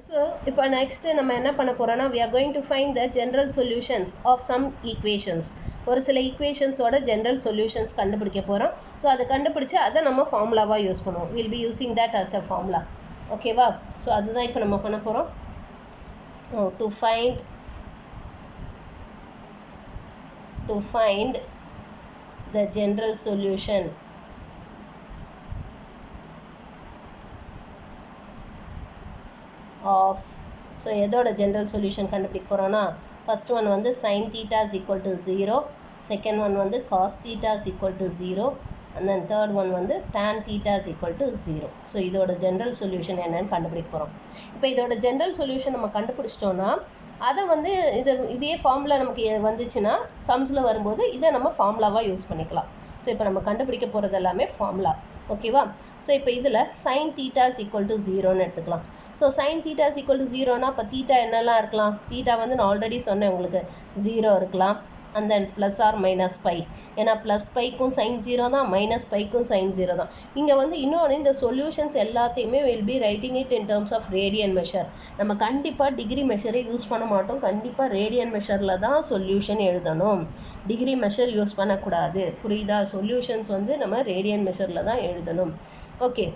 So, இப்போ next நம்ம என்ன பண்ண போறோம்னா we are going to find the general solutions of some equations. ஒரு சில equations ஓட general solutions கண்டுபிடிக்க போறோம். So அதை கண்டுபிடிச்சு அதை நம்ம formulaவா யூஸ் பண்ணுவோம். We'll be using that as a formula. ஓகேவா? So அதுதான் இப்போ நம்ம பண்ண போறோம். To find the general solution of, so எதோட general solution கண்டுபிடிக்க போறோம்னா first one வந்து sin theta is equal to 0, second one வந்து cos theta is equal to 0, and then third one வந்து tan theta is equal to 0. so இதோட general solution என்னன்னு கண்டுபிடிக்க போறோம். இப்போ இதோட general solution நம்ம கண்டுபிடிச்சிட்டோம்னா அதை வந்து இதே ஃபார்முலா நமக்கு வந்துச்சுன்னா சம்ஸ்ல வரும்போது இதை நம்ம ஃபார்முலாவா யூஸ் பண்ணிக்கலாம். ஸோ இப்போ நம்ம கண்டுபிடிக்க போறது எல்லாமே ஃபார்முலா. ஓகேவா? ஸோ இப்போ இதில் sin theta is equal to 0ன்னு எடுத்துக்கலாம். So sin theta is equal to 0னா அப்போ தீட்டா என்னெல்லாம் இருக்கலாம்? தீட்டா வந்து நான் ஆல்ரெடி சொன்னேன் உங்களுக்கு 0 இருக்கலாம், and then plus or minus pi. ஏன்னா plus பைக்கும் sin 0 தான், minus பைக்கும் sin 0 தான். இங்கே வந்து இன்னொன்று இந்த சொல்யூஷன்ஸ் எல்லாத்தையுமே will be writing it in terms of radian measure. நம்ம கண்டிப்பாக டிகிரி மெஷரை யூஸ் பண்ண மாட்டோம், கண்டிப்பாக ரேடியன் மெஷரில் தான் சொல்யூஷன் எழுதணும், டிகிரி மெஷர் யூஸ் பண்ணக்கூடாது. புரியுதா? சொல்யூஷன்ஸ் வந்து நம்ம ரேடியன் மெஷரில் தான் எழுதணும். Okay,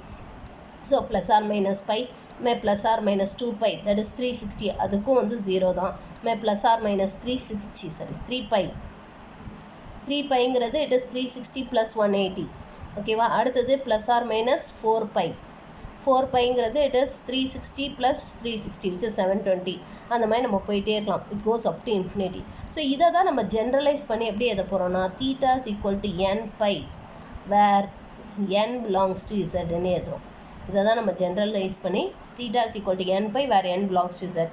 so plus or minus pi में plus or minus 2 pi, that is 360, அதுக்கும் வந்து 0 தான். में plus or minus 3 pi, 3 piங்கிறது it is 360 plus 180. ஓகேவா? அடுத்தது plus or minus 4 pi, 4 piங்கிறது it is 360 plus 360 which is 720. அந்த மாதிரி நம்ம போயிட்டே இருக்கலாம், it goes up to infinity. So இதை தான் நம்ம ஜென்ரலைஸ் பண்ணி எப்படி எதை போகிறோம்னா theta is equal to n pi where n belongs to z ன்னு எழுதுறோம். இதை தான் நம்ம ஜென்ரலைஸ் பண்ணி theta is equal to n pi where n belongs to z.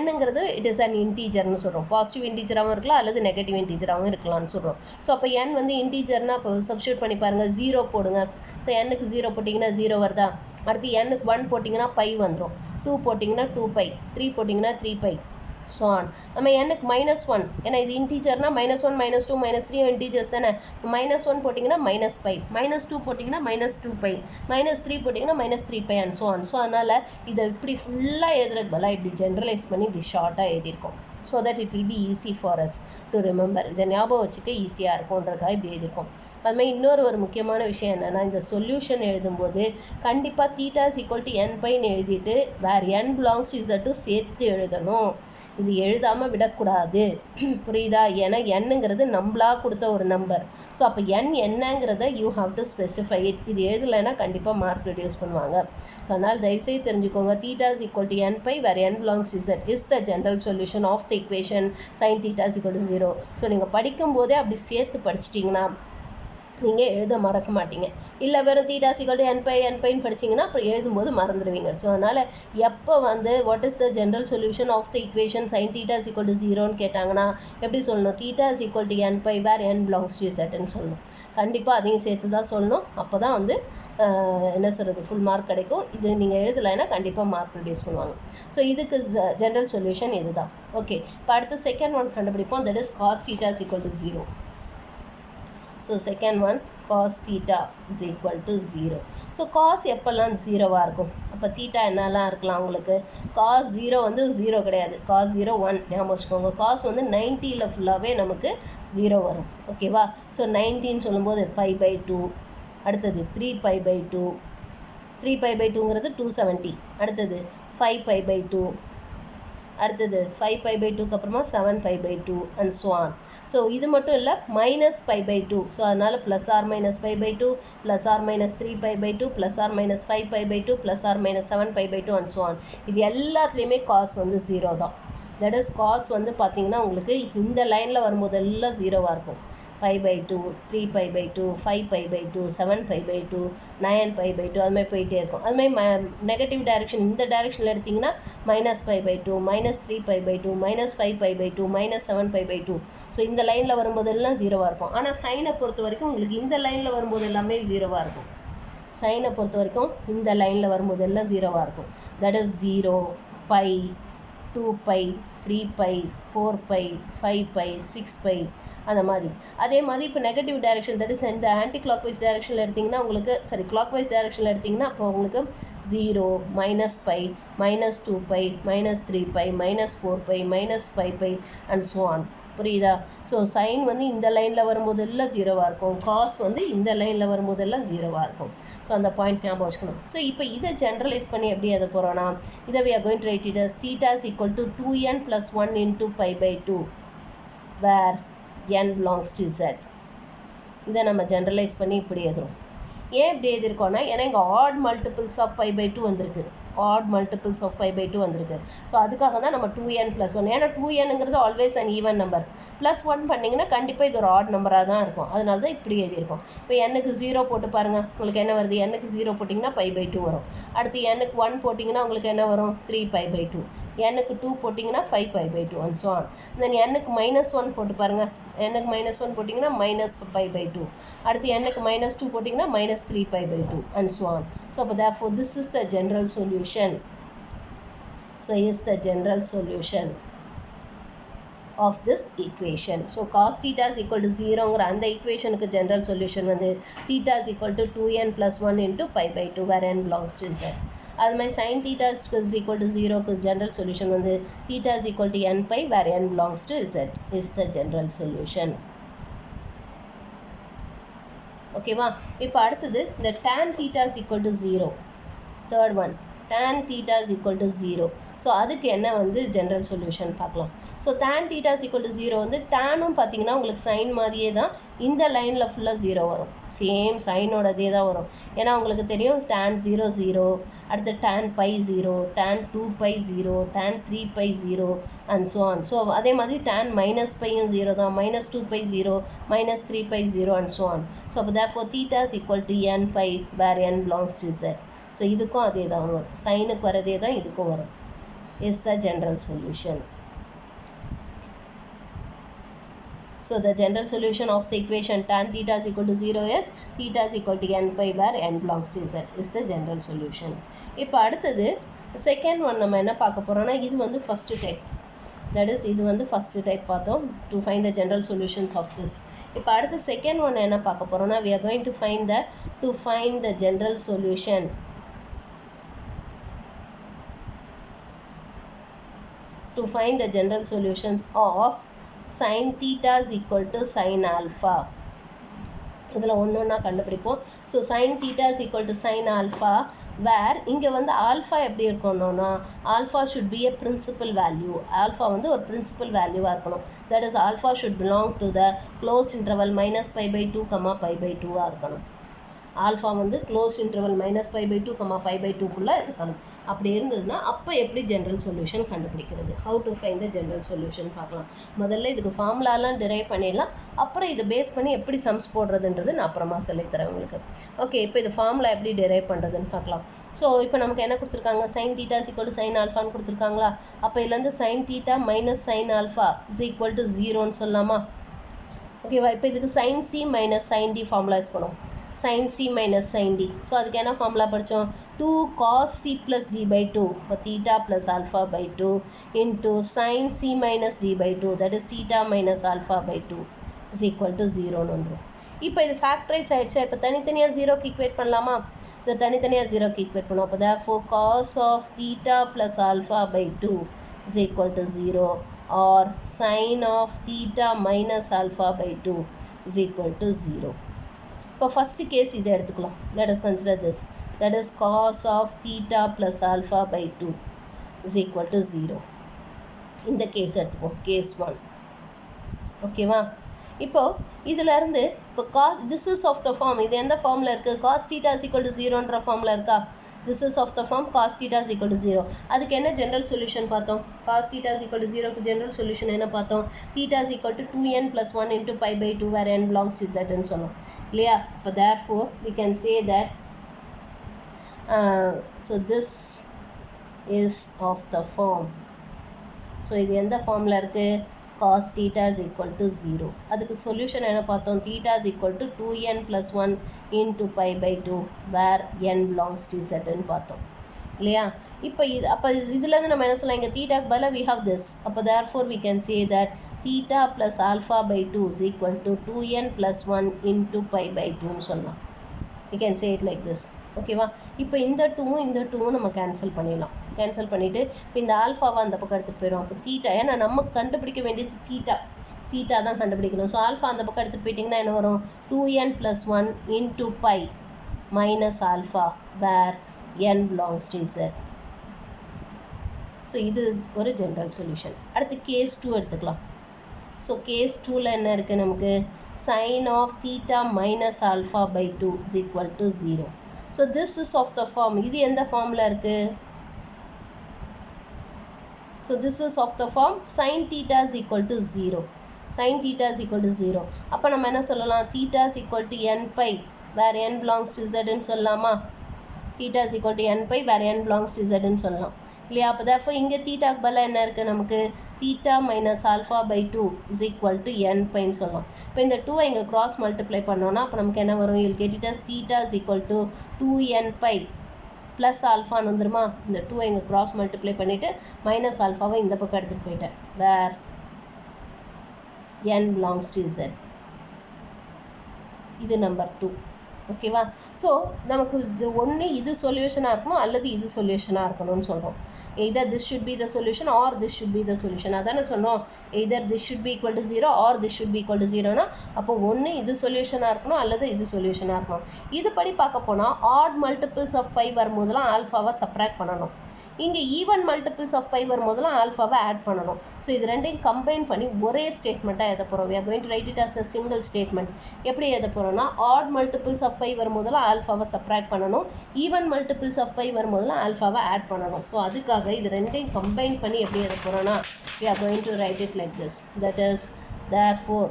nங்கிறது it is an integerன்னு சொல்கிறோம், பாசிட்டிவ் இன்டீஜராகவும் இருக்கலாம் அல்லது நெகட்டிவ் இன்டீஜராகவும் இருக்கலாம்னு சொல்கிறோம். ஸோ அப்போ n வந்து இன்டீஜர்னா இப்போ சப்ஸ்டியூட் பண்ணி பாருங்கள், 0 போடுங்க. ஸோ n-க்கு 0 போட்டிங்கன்னா 0 வருதா? அடுத்து n-க்கு 1 போட்டிங்கன்னா பை வந்துடும், 2 போட்டிங்கன்னா 2 பை, 3 போட்டிங்கன்னா 3 பை, ஸோ ஆன். நம்ம n-க்கு -1, ஏன்னா இது இன்டீஜர்னா -1 -2 -3 இன்டீஜர்ஸ் தானே. -1 போட்டிங்கன்னா மைனஸ் பை, -2 போட்டிங்கன்னா -2 பை, -3 போட்டிங்கன்னா -3 pi and so on. So அதனால் இதை இப்படி ஃபுல்லாக எழுதுறதுக்கு பதிலாக இப்படி ஜென்ரலைஸ் பண்ணி இப்படி ஷார்ட்டாக எழுதியிருக்கோம். So that it will be easy for us to remember. இதை ஞாபகம் வச்சுக்க ஈஸியாக இருக்கும்ன்றதுக்காக இப்படி எழுதியிருக்கோம். அதுமாதிரி இன்னொரு ஒரு முக்கியமான விஷயம் என்னென்னா இந்த சொல்யூஷன் எழுதும்போது கண்டிப்பாக theta is equal to n பைன்னு எழுதிட்டு where n belongs to z சேர்த்து எழுதணும். இது எழுதாமல் விடக்கூடாது. புரியுதா? ஏன்னா என்னங்கிறது நம்மளா கொடுத்த ஒரு நம்பர். ஸோ அப்போ n என்னங்கிறத you have to specify it. இது எழுதலைன்னா கண்டிப்பாக மார்க் ரெடியூஸ் பண்ணுவாங்க. ஸோ அதனால் தயவுசெய்து தெரிஞ்சுக்கோங்க, theta is equal to n pi where n belongs to z is the general solution of the equation sin theta is equal to 0. So நீங்கள் படிக்கும்போதே அப்படி சேர்த்து படிச்சிட்டிங்கன்னா நீங்கள் எழுத மறக்க மாட்டீங்க. இல்லை வெறும் theta is equal to n pi படிச்சிங்கன்னா அப்புறம் எழுதும்போது மறந்துடுவீங்க. ஸோ அதனால் எப்போ வந்து what is the general solution of the equation sin theta is equal to 0ன்னு கேட்டாங்கன்னா எப்படி சொல்லணும்? theta is equal to n pi where n belongs to z ன்னு சொல்லணும். கண்டிப்பாக அதையும் சேர்த்து தான் சொல்லணும். அப்போ தான் வந்து என்ன சொல்கிறது, ஃபுல் மார்க் கிடைக்கும். இது நீங்கள் எழுதலைன்னா கண்டிப்பாக மார்க் ரெடியூஸ் பண்ணுவாங்க. ஸோ இதுக்கு ஜென்ரல் சொல்யூஷன் இது தான். ஓகே, இப்போ அடுத்து செகண்ட் ஒன் கண்டுபிடிப்போம், that is cos theta is equal to 0. So second one cos theta is equal to 0. So cos எப்பெல்லாம் 0வா இருக்கும்? அப்போ theta என்னெல்லாம் இருக்கலாம் உங்களுக்கு? cos 0 வந்து 0 கிடையாது, cos 0 1 ஞாபகம் வச்சுக்கோங்க. cos வந்து 90ல் ஃபுல்லாகவே நமக்கு 0 வரும். ஓகேவா? ஸோ 90ன்னு சொல்லும்போது பை பை 2, அடுத்தது 3 பை பை 2, 3 பை பை 2ங்கிறது 270, அடுத்தது 5 பை பை 2, அடுத்தது 5 பை பை 2க்கு அப்புறமா 7 pi by 2 and so on. So இது மட்டும் இல்லை மைனஸ் பை பை 2. ஸோ அதனால் plus or minus pi by 2, plus or minus 3 pi by 2, plus or minus 5 pi by 2, plus or minus 7 pi by 2 and so on. இது எல்லாத்துலேயுமே cos வந்து 0 தான். That is cos வந்து பார்த்தீங்கன்னா உங்களுக்கு இந்த லைனில் வரும்போது எல்லாம் 0வாக இருக்கும். 5 by 2, 3 pi by 2, 5 pi by 2, 7 pi by 2, 9 pi by 2 அது மாதிரி போயிட்டே இருக்கும். அது மாதிரி நெகட்டிவ் டைரக்ஷன் இந்த டைரக்ஷனில் எடுத்திங்கன்னா minus 5 by 2, minus 3 pi by 2, minus 5 pi by 2, minus 7 pi by 2. So இந்த லைனில் வரும்போதெல்லாம் 0வாக இருக்கும். ஆனால் சைனை பொறுத்த வரைக்கும் உங்களுக்கு இந்த லைனில் வரும்போது எல்லாமே 0வாக இருக்கும். சைனை பொறுத்த வரைக்கும் இந்த லைனில் வரும்போது எல்லாம் 0வாக இருக்கும். That is 0, pi, 2 pi, 3 pi, 4 pi, 5 pi, 6 pi அந்த மாதிரி. அதே மாதிரி இப்போ நெகட்டிவ் டைரக்ஷன், தட் இஸ் இந்த ஆன்டி கிளாக் வைஸ் டைரக்ஷனில் எடுத்திங்கன்னா உங்களுக்கு கிளாக் வைஸ் டைரக்ஷனில் எடுத்திங்கன்னா அப்போ உங்களுக்கு 0, -π, -2π, -3π, -4π, -5π அண்ட் ஸோ ஆன். புரியுதா? ஸோ சைன் வந்து இந்த லைனில் வரும்போதெல்லாம் 0வாக இருக்கும், காஸ் வந்து இந்த லைனில் வரும்போதெல்லாம் 0வாக இருக்கும். ஸோ அந்த பாயிண்ட் ஞாபகம் வச்சுக்கணும். ஸோ இப்போ இதை ஜென்ரலைஸ் பண்ணி எப்படி எதை போகிறோன்னா, இதை we are going to write it as theta is equal to 2n plus 1 into π/2 where n belongs to z. இதை நம்ம ஜென்ரலைஸ் பண்ணி இப்படி எழுதுறோம். ஏன் இப்படி எழுதிருக்கோன்னா, ஏன்னா இங்கே ஆட் மல்டிபிள்ஸ் ஆஃப் π/2 வந்திருக்கு, ஆட் மல்டிபிள்ஸ் ஆஃப் π/2 வந்திருக்கு. ஸோ அதுக்காக தான் நம்ம 2n plus 1, ஏன்னா 2nங்கிறது always an even number, plus 1 பண்ணிங்கன்னா கண்டிப்பாக இது ஒரு ஆட் நம்பராக தான் இருக்கும். அதனால தான் இப்படி எழுதியிருக்கோம். இப்போ n-க்கு 0 போட்டு பாருங்கள், உங்களுக்கு என்ன வருது? n-க்கு 0 போட்டிங்கன்னா π/2 வரும். அடுத்து n-க்கு 1 போட்டிங்கன்னா உங்களுக்கு என்ன வரும்? 3π/2. n-க்கு 2 போட்டிங்கன்னா 5π/2 and so on. தென் n-க்கு -1 போட்டு பாருங்கள், n-க்கு -1 போட்டிங்கன்னா -π/2. அடுத்து n-க்கு -2 போட்டிங்கன்னா -3π/2 and so on. So therefore this is the general solution. So is the general solution of this equation. So cos theta is equal to 0ங்கிற அந்த equationக்கு general solution வந்து theta is equal to 2n plus 1 into π/2 where n belongs to z. அது மாதிரி sin theta is equal to 0க்கு general solution வந்து theta is equal to n pi where n belongs to z is the general solution. ஓகேவா? இப்போ அடுத்தது இந்த tan theta is equal to 0, third one tan theta is equal to 0. So அதுக்கு என்ன வந்து general solution பார்க்கலாம். So tan theta is equal to 0 வந்து டேனும் பார்த்தீங்கன்னா உங்களுக்கு சைன் மாதிரியே தான் இந்த லைனில் ஃபுல்லாக 0 வரும், சேம் சைனோடதே தான் வரும். ஏன்னா உங்களுக்கு தெரியும் tan 0 0, அடுத்து tan π 0, tan 2π 0, tan 3π 0 and so on. So அதே மாதிரி tan -πயும் 0 தான், -2π 0, -3π 0 and so on. ஸோ அப்போ therefore theta is equal to n pi where n belongs to z. So இதுக்கும் அதே தான் வரும், சைனுக்கு வரதே தான் இதுக்கும் வரும். is the general solution. So the general solution of the equation tan theta is equal to 0 is theta is equal to n pi where n belongs to z is the general solution. இப்போ அடுத்தது second one நம்ம என்ன பார்க்க போகிறோம்னா, இது வந்து first type, that is இது வந்து ஃபஸ்ட்டு டைப் பார்த்தோம் to find the general solutions of this. இப்போ அடுத்து செகண்ட் ஒன் என்ன பார்க்க போகிறோம்னா, we are going to find the general solution of sin theta is equal to sin alpha. இதில் ஒன்று கண்டுபிடிப்போம். So sin theta is equal to sin alpha where இங்கே வந்து ஆல்ஃபா எப்படி இருக்கணும்னா, alpha should be a principal value. Alpha வந்து ஒரு principal வேல்யூவாக இருக்கணும். that is alpha should belong to the closed interval -π/2, π/2 இருக்கணும். ஆல்ஃபா வந்து க்ளோஸ் இன்டர்வல் -π/2, π/2 இருக்கணும். அப்படி இருந்ததுன்னா அப்போ எப்படி ஜென்ரல் சொல்யூஷன் கண்டுபிடிக்கிறது, how to find the general solution பார்க்கலாம். முதல்ல இதுக்கு ஃபார்முலாலாம் டிரைவ் பண்ணிடலாம், அப்புறம் இதை பேஸ் பண்ணி எப்படி சம்ஸ் போடுறதுன்றது நான் அப்புறமா சொல்லித்தரேன் உங்களுக்கு. ஓகே, இப்போ இது ஃபார்முலா எப்படி டிரைவ் பண்ணுறதுன்னு பார்க்கலாம். ஸோ இப்போ நமக்கு என்ன கொடுத்துருக்காங்க, sin theta is equal to sin alphaன்னு கொடுத்துருக்காங்களா. அப்போ இதுலேருந்து sin theta minus sin alpha is equal to 0ன்னு சொல்லலாமா. ஓகேவா? இப்போ இதுக்கு sin c minus sin d formula use பண்ணுவோம், sin c minus sin d. So அதுக்கு என்ன ஃபார்முலா படித்தோம், 2 cos c plus d by 2 for theta plus alpha by 2 into sin c minus d by 2 that is theta minus alpha by 2 is equal to 0ன்னு வந்துடும். இப்போ இது factorise ஆகிடுச்சா, இப்போ தனித்தனியாக 0க்கு ஈக்குவேட் பண்ணலாமா. இதை தனித்தனியாக 0க்கு ஈக்குவேட் பண்ணுவோம். அப்போ therefore cos of theta plus alpha by 2 is equal to 0 or sin of theta minus alpha by 2 is equal to 0. இப்போ ஃபஸ்ட்டு கேஸ் இதை எடுத்துக்கலாம். let us consider this, that is cos of theta plus alpha by 2 is equal to 0. இந்த case எடுத்துப்போம், case 1. ஓகேவா? இப்போ இதிலேருந்து இப்போ this is of the form, இது எந்த ஃபார்மில் இருக்குது, cos theta is equal to 0ன்ற ஃபார்மில் இருக்கா. this is of the form cos theta is equal to 0. அதுக்கு என்ன ஜென்ரல் சொல்யூஷன் பார்த்தோம், cos theta is equal to 0க்கு ஜென்ரல் சொல்யூஷன் என்ன பார்த்தோம், theta is equal to 2n plus 1 into π/2 where n belongs to z ன்னு சொன்னோம் இல்லையா. இப்போ therefore we can say that so this is of the form. So இது எந்த ஃபார்மில் இருக்குது, cos theta is equal to 0. அதுக்கு சொல்யூஷன் என்ன பார்த்தோம், theta is equal to 2n plus 1 into π/2 where n belongs to z ன்னு பார்த்தோம் இல்லையா. இப்போ அப்போ இதுலேருந்து நம்ம என்ன சொல்லலாம், இங்கே தீட்டாக்கு பதிலாக we have this. அப்போ therefore we can say that theta plus alpha by 2 is equal to 2n plus 1 into pi by 2 ன்னு சொல்லலாம். We can say it like this. ஓகேவா? இப்போ இந்த 2 இந்த 2 நம்ம கேன்சல் பண்ணிடலாம். கேன்சல் பண்ணிட்டு இந்த ஆல்ஃபாவை அந்த பக்கம் எடுத்துகிட்டு போயிடும். அப்போ தீட்டா, ஏன்னா நமக்கு கண்டுபிடிக்க வேண்டியது தீட்டா தான் கண்டுபிடிக்கணும். ஸோ ஆல்ஃபா அந்த பக்கம் எடுத்துகிட்டு போயிட்டிங்கன்னா என்ன வரும்? 2n plus 1 into pi minus alpha where n belongs to z. So இது ஒரு ஜென்ரல் சொல்யூஷன். அடுத்து கேஸ் 2 எடுத்துக்கலாம். ஸோ கேஸ் 2ல் என்ன இருக்குது நமக்கு? sin of theta minus alpha by 2 is equal to 0. So this is of the form. இது எந்த ஃபார்மில் இருக்குது? So this is of the form sin theta is equal to 0. Sin theta is equal to 0. அப்போ நம்ம என்ன சொல்லலாம்? theta is equal to n pi where n belongs to z ன்னு சொல்லலாமா? theta is equal to n pi where n belongs to z ன்னு சொல்லலாம் இல்லையா? அப்போ therefore இங்கே தீட்டாக்கு பதிலாக என்ன இருக்குது நமக்கு? theta minus alpha by 2 is equal to n pi ன்னு சொல்லலாம். இப்போ இந்த 2 இங்கே cross multiply பண்ணோன்னா அப்போ நமக்கு என்ன வரும்? you'll get it as theta is equal to 2n pi plus alpha ன்னு வந்துருமா? இந்த 2 இங்கே cross multiply பண்ணிவிட்டு மைனஸ் ஆல்ஃபாவை இந்த பக்கம் எடுத்துகிட்டு போயிட்டேன். where n belongs to z. இது நம்பர் 2. ஓகேவா? ஸோ நமக்கு இது ஒன்று இது சொல்யூஷனாக இருக்கணும் அல்லது இது சொல்யூஷனாக இருக்கணும்னு சொல்கிறோம். either this should be the solution or this should be the solution. அதானே சொன்னோம். either this should be equal to 0 or this should be equal to 0னா அப்போ ஒன்று இது சொல்யூஷனாக இருக்கணும் அல்லது இது சொல்யூஷனாக இருக்கணும். இது படி பார்க்க போனால் odd multiples of pi வரும்போதெல்லாம் ஆல்ஃபாவை சப்ராக்ட் பண்ணணும். இங்கே ஈவன் மல்டிபிள்ஸ் ஆஃப் பை வரும்போதெல்லாம் ஆல்ஃபாவை ஆட் பண்ணணும். ஸோ இது ரெண்டையும் கம்பைன் பண்ணி ஒரே ஸ்டேட்மெண்ட்டாக எழுத போகிறோம். we are going to write it as a single statement. எப்படி எழுத போகிறோம்னா ஆட் மல்டிபிள்ஸ் ஆஃப் பை வரும்போதெல்லாம் ஆல்ஃபாவை சப்ராக்ட் பண்ணணும், ஈவன் மல்டிபிள்ஸ் ஆஃப் பை வரும்போதெல்லாம் ஆல்ஃபாவை ஆட் பண்ணணும். ஸோ அதுக்காக இது ரெண்டையும் கம்பைன் பண்ணி எப்படி எழுத போகிறோம்னா we are going to write it like this. that is therefore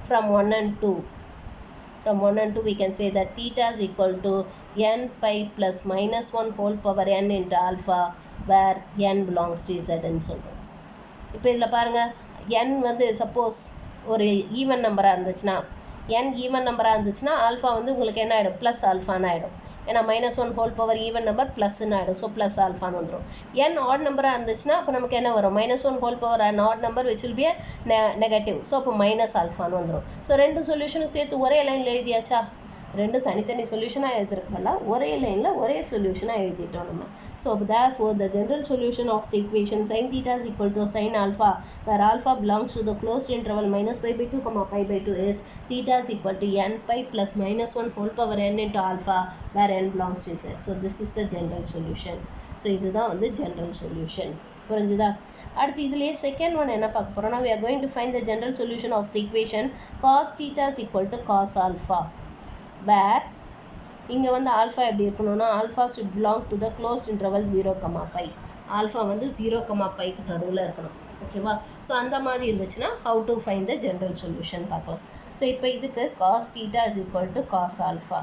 from 1 and 2 we can say that theta is equal to n pi plus minus 1 whole power n into alpha where n belongs to z ன்னு சொல்கிறோம். இப்போ இதில் பாருங்கள், n வந்து suppose ஒரு even நம்பராக இருந்துச்சுன்னா n even நம்பராக இருந்துச்சுன்னா ஆல்ஃபா வந்து உங்களுக்கு என்ன ஆகிடும்? ப்ளஸ் ஆல்ஃபான்னு ஆகிடும். ஏன்னா minus 1 whole power even number ப்ளஸ்ன்னு ஆகிடும். ஸோ ப்ளஸ் ஆல்ஃபான்னு வந்துடும். n ஆட் நம்பராக இருந்துச்சுன்னா அப்போ நமக்கு என்ன வரும்? Minus 1 whole power and add number which will be negative. So அப்போ மைனஸ் ஆல்ஃபான்னு வந்துடும். ஸோ ரெண்டு சொல்யூஷனும் சேர்த்து ஒரே லைனில் எழுதியாச்சா? ரெண்டு தனித்தனி சொல்யூஷனாக எழுதிருக்கல, ஒரே லைனில் ஒரே சொல்யூஷனாக எழுதிட்டோம் நம்ம. So therefore the general solution of the equation sin theta is equal to sin alpha where alpha belongs to the closed interval minus pi by 2 pi by 2 is theta is equal to n pi plus minus 1 whole power n into alpha where n belongs to z. So this is the general solution. So இதுதான் வந்து general solution. புரிஞ்சுதா? அடுத்து இதுலேயே second one என்ன பார்க்க போகிறோம்னா we are going to find the general solution of the equation cos theta is equal to cos alpha where இங்கே வந்து ஆல்ஃபா எப்படி இருக்கணும்னா alpha should belong to the closed interval 0, pi. Alpha வந்து 0, piக்கு நடுவில் இருக்கணும். ஓகேவா? ஸோ அந்த மாதிரி இருந்துச்சுன்னா how to find the general solution பார்க்கலாம். ஸோ இப்போ இதுக்கு cos theta is equal to cos alpha.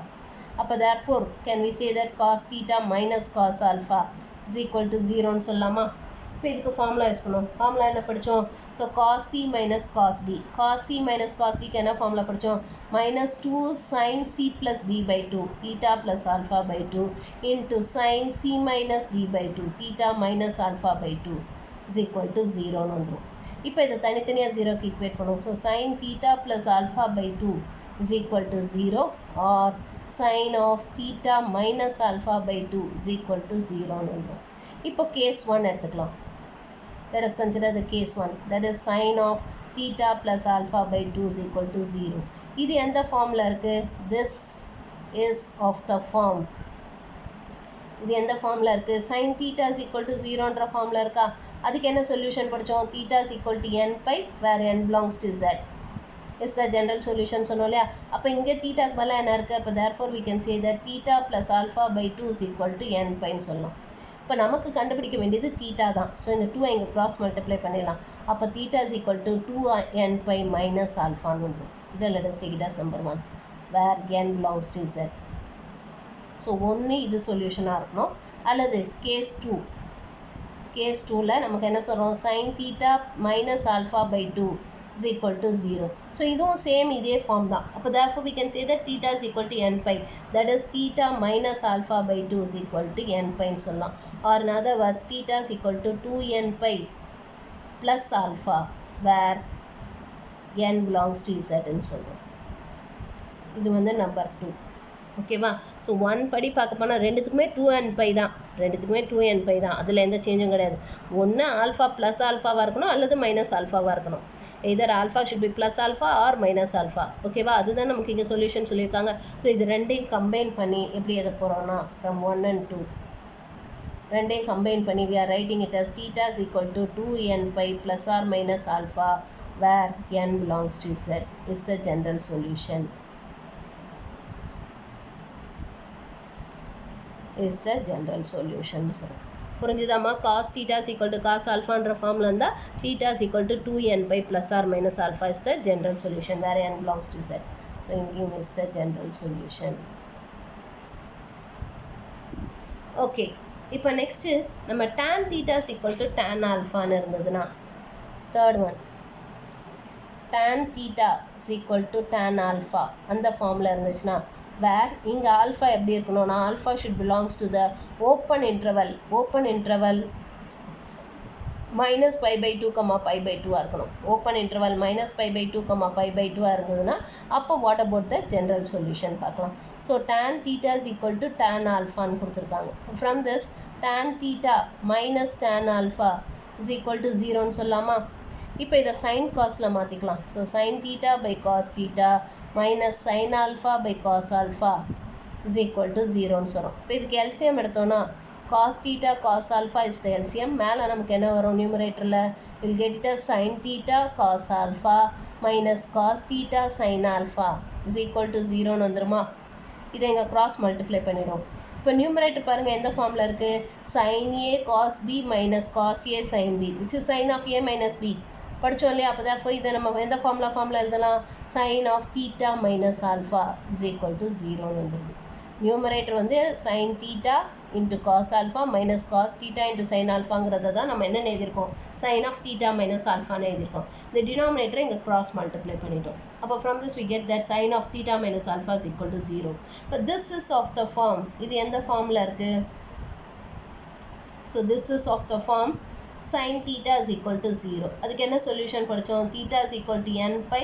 அப்போ therefore can we say that cos theta minus cos alpha is equal to 0ன்னு சொல்லலாமா? இப்போ இதுக்கு ஃபார்முலா யூஸ் பண்ணுவோம். ஃபார்முலா என்ன படித்தோம்? So cos c minus cos d. cos c minus cos d க்கு என்ன formula படித்தோம்? minus 2 sin c plus d by 2 theta plus alpha by 2 into sin c minus d by 2 theta minus alpha by 2 is equal to 0ன்னு வந்துடும். இப்போ இதை தனித்தனியாக 0க்கு equate பண்ணுவோம். So sin theta plus alpha by 2 is equal to 0 or sin of theta minus alpha by 2 is equal to 0ன்னு வந்துடும். இப்போ case 1 எடுத்துக்கலாம். Let us consider the case 1, that is sin of theta plus alpha by 2 is equal to 0. இது எந்த ஃபார்மில் இருக்குது? this is of the form. இது எந்த ஃபார்மில் இருக்குது? sin theta is equal to 0ன்ற ஃபார்மில் இருக்கா? அதுக்கு என்ன சொல்யூஷன் படித்தோம்? theta is equal to n pi where n belongs to z is the general solution சொன்னோம் இல்லையா? அப்போ இங்கே தீட்டாக்கு பதிலாக என்ன இருக்குது? அப்போ therefore we can say that theta plus alpha by 2 is equal to n piன்னு சொல்லலாம். இப்போ நமக்கு கண்டுபிடிக்க வேண்டியது தீட்டா தான். ஸோ இந்த 2 இங்கே க்ராஸ் மல்டிப்ளை பண்ணிடலாம். அப்போ theta is equal to 2n pi minus ஆல்ஃபான்னு வந்துடும். இதை let us take it as number 1 where n belongs to z. So ஒன்று இது சொல்யூஷனாக இருக்கணும் அல்லது கேஸ் 2ல் நமக்கு என்ன சொல்கிறோம்? sin theta minus alpha by 2 is equal to 0. So இதுவும் சேம் இதே ஃபார்ம் தான். அப்போ therefore we can say that theta is equal to n pi. That is theta minus alpha by 2 is equal to n pi ன்னு சொல்லலாம். Or in other words theta is equal to 2n pi plus alpha where n belongs to z ன்னு சொல்றோம். இது வந்து number 2. ஓகேவா? So 1 படி பார்க்க போனால் ரெண்டுத்துக்குமே 2nπ தான். ரெண்டுத்துக்குமே 2nπ தான். அதில் எந்த சேஞ்சும் கிடையாது. ஒன்று ஆல்ஃபா ப்ளஸ் ஆல்ஃபாவாக இருக்கணும் அல்லது மைனஸ் ஆல்ஃபாவாக இருக்கணும். Either alpha should be plus alpha or minus alpha. ஓகேவா? அதுதான் நமக்கு இங்கே சொல்யூஷன் சொல்லியிருக்காங்க. ஸோ இது ரெண்டையும் கம்பைன் பண்ணி எப்படி எழுத போகிறோம்னா ஃப்ரம் 1 and 2 ரெண்டையும் கம்பைன் பண்ணி we are writing it as theta is equal to 2nπ plus or minus alpha where n belongs to z is the general solution. Is the general solution. புரிஞ்சுதாமா? cos theta is equal to cos alpha என்ற ஃபார்ம்ல இருந்தா theta is equal to 2nπ plus or minus alpha is the general solution where n belongs to z. So இங்கேயும் is the general solution. Okay. இப்போ next நம்ம tan theta is equal to tan alpha ன்னு இருந்ததுன்னா third one tan theta is equal to tan alpha அந்த ஃபார்ம்ல இருந்துச்சுன்னா where இங்க alpha எப்படி இருக்கணும்னா alpha should belongs to the open interval minus pi by 2 pi by 2 இருக்கணும். open interval minus pi by 2 pi by 2 இருந்ததுன்னா அப்போ what about the general solution பார்க்கலாம். so tan theta is equal to tan alpha ன்னு கொடுத்திருக்காங்க. from this tan theta minus tan alpha is equal to 0 ன்னு சொல்லலாமா? இப்போ இதை sin cosல மாத்திக்கலாம். so sin theta by cos theta minus sin alpha by cos alpha is equal to 0 ன்னு சொல்றோம். இப்போ இதுக்கு LCM எடுத்தோம்னா cos theta cos alpha is the LCM. மேலே நமக்கு என்ன வரும் நியூமரேட்டரில்? we'll get it as sin theta cos alpha minus cos theta sin alpha is equal to 0 ன்னு வந்துருமா? இதை இங்கே cross multiply பண்ணிடும். இப்போ நியூமரேட்டர் பாருங்கள் எந்த ஃபார்மில் இருக்குது? sin a cos b minus cos a sin b which is sin of a minus b படித்தோம் இல்லையா? அப்போ தான் இதை நம்ம எந்த ஃபார்மில் எழுதலாம்? sin of theta minus alpha is equal to 0 வந்துடுது. நியூமரேட்டர் வந்து sin theta into cos alpha minus cos theta into sin alphaங்கிறத தான் நம்ம என்ன எழுதியிருக்கோம்? sin of theta minus alphaன்னு எழுதியிருக்கோம். இந்த டினாமினேட்டரை இங்கே cross multiply பண்ணிட்டோம். அப்போ from this we get that sin of theta minus alpha is equal to 0. But this is of the form. இது எந்த ஃபார்மில் இருக்குது? so this is of the form sin theta is equal to 0. அதுக்கு என்ன solution படித்தோம்? theta is equal to nπ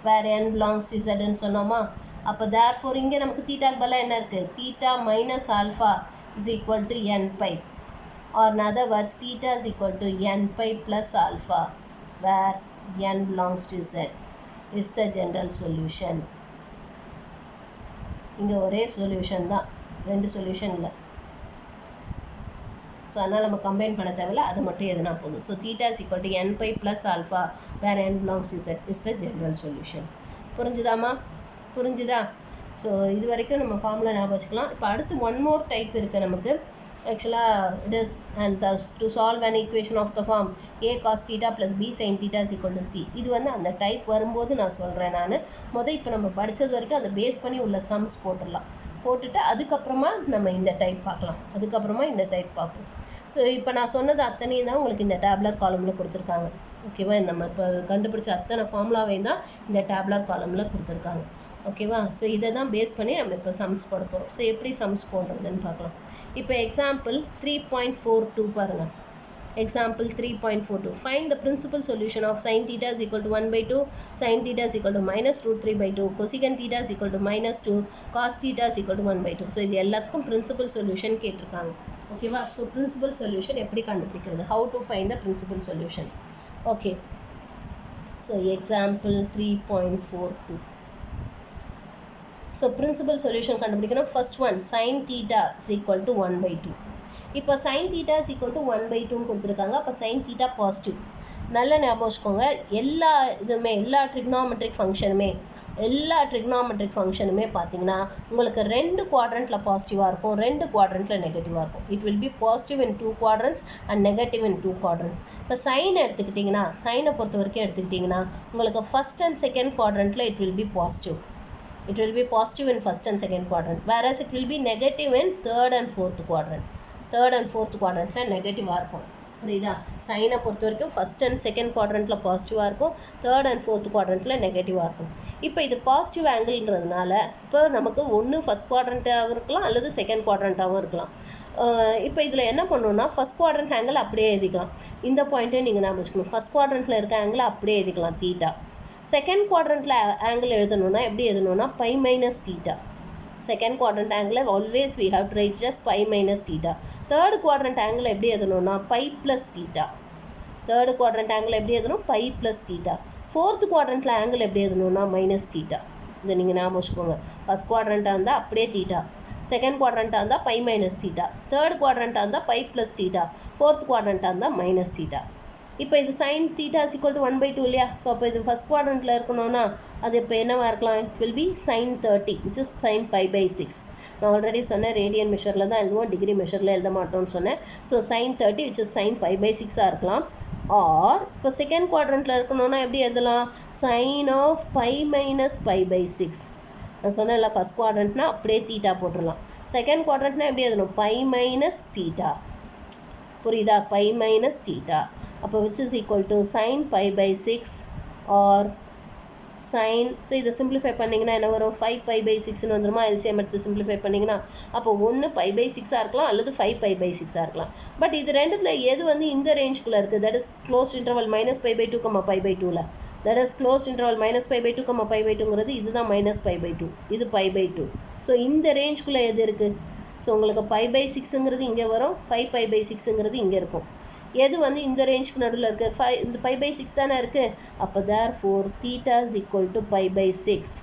where n belongs to z ன்னு சொன்னோமா? அப்போ therefore இங்கே நமக்கு தீட்டாக்கு பதிலாக என்ன இருக்குது? theta minus alpha is equal to nπ or in other words theta is equal to nπ plus alpha where n belongs to z is the general solution. இங்கே ஒரே சொல்யூஷன் தான், ரெண்டு சொல்யூஷன் இல்லை. ஸோ அதனால் நம்ம கம்பைன் பண்ண தேவையில்ல, அதை மட்டும் எதுனா போதும். So theta is equal to nπ plus alpha where n belongs to z is the general solution. புரிஞ்சுதாமா? புரிஞ்சுதா? ஸோ இது வரைக்கும் நம்ம ஃபார்முலா ஞாபகம் வச்சுக்கலாம். இப்போ அடுத்து ஒன் மோர் டைப் இருக்குது நமக்கு. ஆக்சுவலாக it is and to solve an equation of the form a cos theta plus b sin theta is equal to c. இது வந்து அந்த டைப் வரும்போது நான் சொல்கிறேன். நான் இப்போ நம்ம படித்தது வரைக்கும் அதை பேஸ் பண்ணி உள்ள சம்ஸ் போட்டுடலாம். போட்டுட்டு அதுக்கப்புறமா நம்ம இந்த டைப் பார்க்கலாம். இந்த டைப் பார்ப்போம். ஸோ இப்போ நான் சொன்னது அத்தனையும் தான் உங்களுக்கு இந்த டேப்லர் காலமில் கொடுத்துருக்காங்க. ஓகேவா? நம்ம இப்போ கண்டுபிடிச்ச அத்தனை ஃபார்முலாவையும் தான் இந்த டேப்லர் காலமில் கொடுத்துருக்காங்க. ஓகேவா? ஸோ இதை தான் பேஸ் பண்ணி நம்ம இப்போ சம்ஸ் போட போகிறோம். ஸோ எப்படி சம்ஸ் போடுறதுன்னு பார்க்கலாம். இப்போ எக்ஸாம்பிள் 3.42 பாருங்கள். Example 3.42. Find the principal solution of sin theta is equal to 1 by 2, sin theta is equal to minus root 3 by 2, cosecant theta is equal to minus 2, cos theta is equal to 1 by 2. So இது எல்லாத்துக்கும் principal solution கேட்டிருக்காங்க. ஓகேவா? So principal solution எப்படி கண்டுபிடிக்கிறது? How to find the principal solution? Okay. So example 3.42. So principal solution கண்டுபிடிக்கணும். First one, sin theta is equal to 1 by 2. இப்போ sin theta is equal to 1 by 2 கொடுத்துருக்காங்க. அப்போ sin theta positive. நல்ல ஞாபகம் வச்சுக்கோங்க. எல்லா ட்ரிக்னாமெட்ரிக் ஃபங்க்ஷனுமே பார்த்தீங்கன்னா உங்களுக்கு ரெண்டு குவாட்ரண்ட்டில் பாசிட்டிவாக இருக்கும், ரெண்டு குவாட்ரண்ட்டில் நெகட்டிவாக இருக்கும். It will B positive in 2 quadrants and negative in 2 quadrants. இப்போ சைனை எடுத்துக்கிட்டிங்கன்னா, சைனை பொறுத்த வரைக்கும் எடுத்துக்கிட்டிங்கன்னா உங்களுக்கு ஃபர்ஸ்ட் அண்ட் செகண்ட் குவாட்ரண்ட்டில் it will B positive. It will be positive in first and second quadrant, whereas it will be negative in third and fourth quadrant. Third and fourth quadrantல நெகட்டிவாக இருக்கும். புரியுதா? சைனை பொறுத்த வரைக்கும் ஃபர்ஸ்ட் அண்ட் செகண்ட் குவாட்ரண்ட்டில் பாசிட்டிவாக இருக்கும், தேர்ட் அண்ட் ஃபோர்த் குவாட்ரண்ட்டில் நெகட்டிவாக இருக்கும். இப்போ இது பாசிட்டிவ் ஆங்கிள்ன்றதுனால இப்போ நமக்கு ஒன்று ஃபர்ஸ்ட் குவாட்ரண்ட்டாகவும் இருக்கலாம் அல்லது செகண்ட் குவாட்ரண்ட்டாகவும் இருக்கலாம். இப்போ இதில் என்ன பண்ணணும்னா ஃபஸ்ட் குவாட்ரண்ட் ஆங்கிள் அப்படியே எழுதிக்கலாம். இந்த பாயிண்ட்டை நீங்கள் ஞாபகம் வச்சுக்கணும். ஃபஸ்ட் குவாட்ரண்ட்டில் இருக்க ஆங்கிள் அப்படியே எழுதிக்கலாம் தீட்டா. செகண்ட் குவாட்ரண்ட்டில் ஆங்கிள் எழுதணும்னா எப்படி எழுதணும்னா pi minus theta. Second quadrant angle always we have to write it as pi minus theta. Third quadrant angle எப்படி எழுதணும்னா pi plus theta. Third quadrant angle எப்படி எழுதணும் பை ப்ளஸ் தீட்டா. ஃபோர்த் குவாட்ரண்ட்டில் angle எப்படி எழுதணும்னா மைனஸ் தீட்டா. இதை நீங்கள் ஞாபகம் வச்சுக்கோங்க. ஃபஸ்ட் குவாட்ரண்ட்டாக இருந்தால் அப்படியே தீட்டா, செகண்ட் குவாட்ரண்ட்டாக இருந்தால் பை மைனஸ் தீட்டா, தேர்ட் குவாட்ரண்ட்டாக இருந்தால் பை ப்ளஸ் தீட்டா, ஃபோர்த் குவாட்ரண்ட்டாக இருந்தால் மைனஸ் தீட்டா. இப்போ இது sign theta is equal to 1/2 இல்லையா? ஸோ அப்போ இது ஃபஸ்ட் குவாட்ரண்ட்டில் இருக்கணும்னா அது இப்போ என்னவா இருக்கலாம்? It will be sine 30 which is sine 5/6. நான் ஆல்ரெடி சொன்னேன் ரேடியன் மெஷரில் தான் எழுதுவோம், டிகிரி மெஷரில் எழுத மாட்டோம்னு சொன்னேன். So sine 30 which is sine 5/6 இருக்கலாம். ஆர் இப்போ செகண்ட் குவாட்ரண்ட்டில் இருக்கணும்னா எப்படி எழுதலாம்? Sine of pi minus 5/6. நான் சொன்னேன்ல ஃபஸ்ட் குவாட்ரண்ட்னா அப்படியே தீட்டா போட்டுடலாம். செகண்ட் குவாட்ரண்ட்னா எப்படி எழுதணும்? Pi minus theta. புரியுதா? Pi minus theta. அப்போ which is equal to sine 5/6 or sine. So இதை சிம்பிளிஃபை பண்ணிங்கன்னா என்ன வரும்? 5π/6ன்னு வந்துருமா? எல்சிஎம் எடுத்து சிம்பிளிஃபை பண்ணிங்கன்னா அப்போ ஒன்று π/6 இருக்கலாம் அல்லது 5π/6 இருக்கலாம். பட் இது ரெண்டுத்தில் எது வந்து இந்த ரேஞ்சுக்குள்ளே இருக்குது? தட் இஸ் க்ளோஸ் இன்டர்வல் -π/2, π/2ல. தட் இஸ் க்ளோஸ் இன்டர்வல் -π/2, π/2ங்கிறது இதுதான் -π/2, இது π/2. ஸோ இந்த ரேஞ்சுக்குள்ளே எது இருக்குது? ஸோ உங்களுக்கு π/6ங்கிறது இங்கே வரும், 5π/6ங்கிறது இங்கே இருக்கும். எது வந்து இந்த ரேஞ்சுக்கு நடுவில் இருக்குது? இந்த π/6 தானே இருக்குது. அப்போ therefore theta is equal to π/6